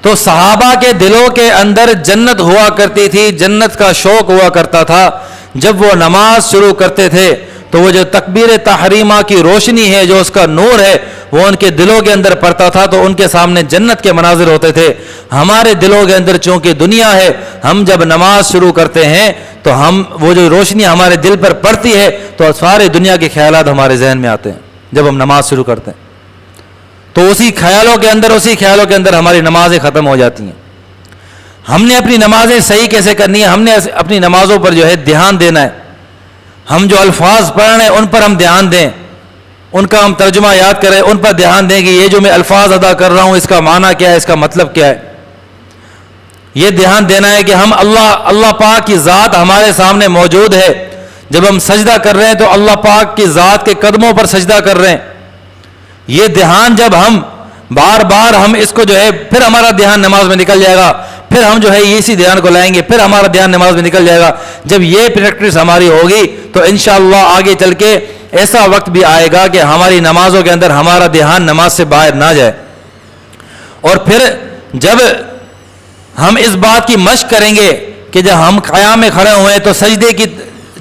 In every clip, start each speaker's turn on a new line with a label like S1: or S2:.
S1: تو صحابہ کے دلوں کے اندر جنت ہوا کرتی تھی، جنت کا شوق ہوا کرتا تھا. جب وہ نماز شروع کرتے تھے تو وہ جو تکبیر تحریمہ کی روشنی ہے، جو اس کا نور ہے، وہ ان کے دلوں کے اندر پڑتا تھا تو ان کے سامنے جنت کے مناظر ہوتے تھے. ہمارے دلوں کے اندر چونکہ دنیا ہے، ہم جب نماز شروع کرتے ہیں تو وہ جو روشنی ہمارے دل پر پڑتی ہے تو سارے دنیا کے خیالات ہمارے ذہن میں آتے ہیں. جب ہم نماز شروع کرتے ہیں تو اسی خیالوں کے اندر ہماری نمازیں ختم ہو جاتی ہیں. ہم نے اپنی نمازیں صحیح کیسے کرنی ہے؟ ہم نے اپنی نمازوں پر جو ہے دھیان دینا ہے. ہم جو الفاظ پڑھ رہے ہیں ان پر ہم دھیان دیں، ان کا ہم ترجمہ یاد کریں، ان پر دھیان دیں کہ یہ جو میں الفاظ ادا کر رہا ہوں اس کا معنی کیا ہے، اس کا مطلب کیا ہے. یہ دھیان دینا ہے کہ ہم اللہ پاک کی ذات ہمارے سامنے موجود ہے. جب ہم سجدہ کر رہے ہیں تو اللہ پاک کی ذات کے قدموں پر سجدہ کر رہے ہیں. یہ دھیان جب ہم بار بار ہم اس کو جو ہے، پھر ہمارا دھیان نماز میں نکل جائے گا، پھر ہم جو ہے اسی دھیان کو لائیں گے، پھر ہمارا دھیان نماز میں نکل جائے گا. جب یہ پریکٹس ہماری ہوگی تو انشاءاللہ آگے چل کے ایسا وقت بھی آئے گا کہ ہماری نمازوں کے اندر ہمارا دھیان نماز سے باہر نہ جائے. اور پھر جب ہم اس بات کی مشق کریں گے کہ جب ہم قیام میں کھڑے ہوئے تو سجدے کی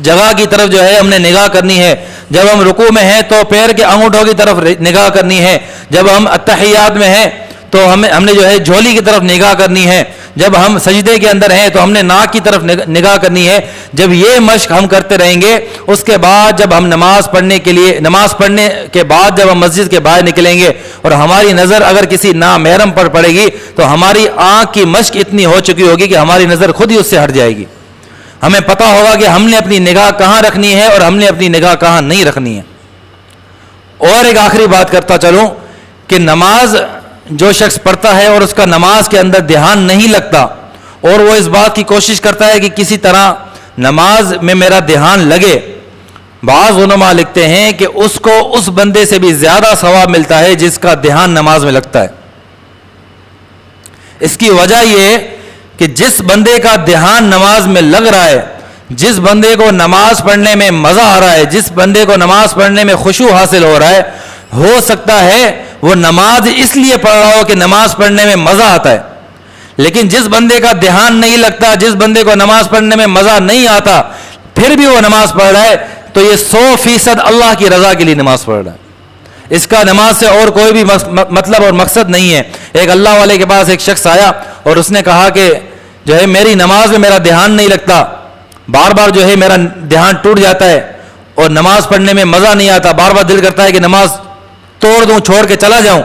S1: جگہ کی طرف جو ہے ہم نے نگاہ کرنی ہے. جب ہم رکوع میں ہیں تو پیر کے انگوٹھوں کی طرف نگاہ کرنی ہے. جب ہم اتحیات میں ہیں تو ہم نے جو ہے جھولی کی طرف نگاہ کرنی ہے. جب ہم سجدے کے اندر ہیں تو ہم نے ناک کی طرف نگاہ کرنی ہے. جب یہ مشق ہم کرتے رہیں گے، اس کے بعد جب ہم نماز پڑھنے کے بعد جب ہم مسجد کے باہر نکلیں گے اور ہماری نظر اگر کسی نامحرم پر پڑے گی تو ہماری آنکھ کی مشق اتنی ہو چکی ہوگی کہ ہماری نظر خود ہی اس سے ہٹ جائے گی. ہمیں پتہ ہوگا کہ ہم نے اپنی نگاہ کہاں رکھنی ہے اور ہم نے اپنی نگاہ کہاں نہیں رکھنی ہے. اور ایک آخری بات کرتا چلوں کہ نماز جو شخص پڑھتا ہے اور اس کا نماز کے اندر دھیان نہیں لگتا اور وہ اس بات کی کوشش کرتا ہے کہ کسی طرح نماز میں میرا دھیان لگے، بعض علماء لکھتے ہیں کہ اس کو اس بندے سے بھی زیادہ ثواب ملتا ہے جس کا دھیان نماز میں لگتا ہے. اس کی وجہ یہ کہ جس بندے کا دھیان نماز میں لگ رہا ہے، جس بندے کو نماز پڑھنے میں مزہ آ رہا ہے، جس بندے کو نماز پڑھنے میں خشوع حاصل ہو رہا ہے، ہو سکتا ہے وہ نماز اس لیے پڑھ رہا ہو کہ نماز پڑھنے میں مزہ آتا ہے. لیکن جس بندے کا دھیان نہیں لگتا، جس بندے کو نماز پڑھنے میں مزہ نہیں آتا، پھر بھی وہ نماز پڑھ رہا ہے تو یہ 100% اللہ کی رضا کے لیے نماز پڑھ رہا ہے. اس کا نماز سے اور کوئی بھی مطلب اور مقصد نہیں ہے. ایک اللہ والے کے پاس ایک شخص آیا اور اس نے کہا کہ جو ہے میری نماز میں میرا دھیان نہیں لگتا، بار بار جو ہے میرا دھیان ٹوٹ جاتا ہے اور نماز پڑھنے میں مزہ نہیں آتا، بار بار دل کرتا ہے کہ نماز توڑ دوں، چھوڑ کے چلا جاؤں.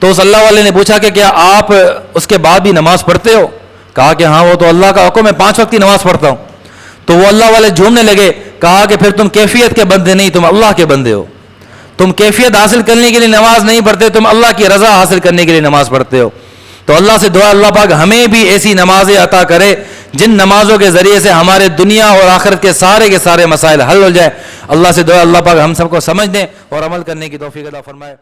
S1: تو اس اللہ والے نے پوچھا کہ کیا آپ اس کے بعد بھی نماز پڑھتے ہو؟ کہا کہ ہاں، وہ تو اللہ کا حکم ہے، 5 وقت کی نماز پڑھتا ہوں. تو وہ اللہ والے جھومنے لگے. کہا کہ پھر تم کیفیت کے بندے نہیں، تم اللہ کے بندے ہو. تم کیفیت حاصل کرنے کے لیے نماز نہیں پڑھتے، تم اللہ کی رضا حاصل کرنے کے لیے نماز پڑھتے ہو. تو اللہ سے دعا اللہ پاک ہمیں بھی ایسی نمازیں عطا کرے جن نمازوں کے ذریعے سے ہمارے دنیا اور آخرت کے سارے مسائل حل ہو جائیں. اللہ سے دعا اللہ پاک ہم سب کو سمجھنے اور عمل کرنے کی توفیق عطا فرمائے.